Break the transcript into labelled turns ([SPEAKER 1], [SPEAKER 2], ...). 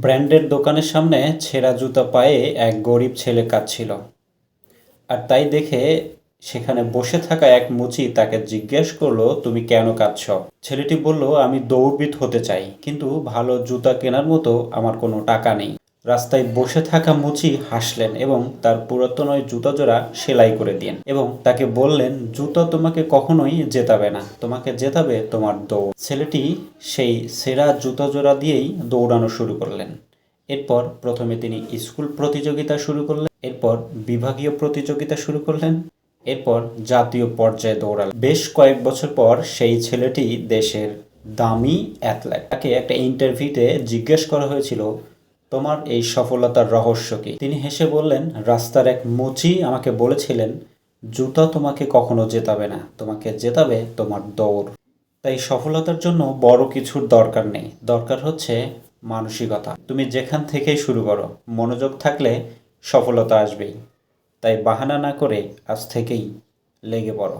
[SPEAKER 1] ব্র্যান্ডের দোকানের সামনে ছেঁড়া জুতা পায়ে এক গরিব ছেলে কাঁদছিল। আর তাই দেখে সেখানে বসে থাকা এক মুচি তাকে জিজ্ঞেস করলো, তুমি কেন কাঁদছ? ছেলেটি বলল, আমি দৌড়বিদ হতে চাই, কিন্তু ভালো জুতা কেনার মতো আমার কোনো টাকা নেই। রাস্তায় বসে থাকা মুচি হাসলেন এবং তার পুরাতন ওই জুতা জোড়া সেলাই করে দিলেন এবং তাকে বললেন, জুতা তোমাকে কখনোই জেতাবে না, তোমাকে জেতাবে তোমার দৌড়। ছেলেটি সেই সেরা জুতা জোড়া দিয়েই দৌড়ানো শুরু করলেন। এরপর প্রথমে তিনি স্কুল প্রতিযোগিতা শুরু করলেন, এরপর বিভাগীয় প্রতিযোগিতা শুরু করলেন, এরপর জাতীয় পর্যায়ে দৌড়ালেন। বেশ কয়েক বছর পর সেই ছেলেটি দেশের দামি অ্যাথলেট। তাকে একটা ইন্টারভিউতে জিজ্ঞেস করা হয়েছিল, তোমার এই সফলতার রহস্য কি? তিনি হেসে বললেন, রাস্তার এক মুচি আমাকে বলেছিলেন, জুতা তোমাকে কখনো জেতাবে না, তোমাকে জেতাবে তোমার দৌড়। তাই সফলতার জন্য বড় কিছুর দরকার নেই, দরকার হচ্ছে মানসিকতা। তুমি যেখান থেকেই শুরু করো, মনোযোগ থাকলে সফলতা আসবেই। তাই বাহানা না করে আজ থেকেই লেগে পড়ো।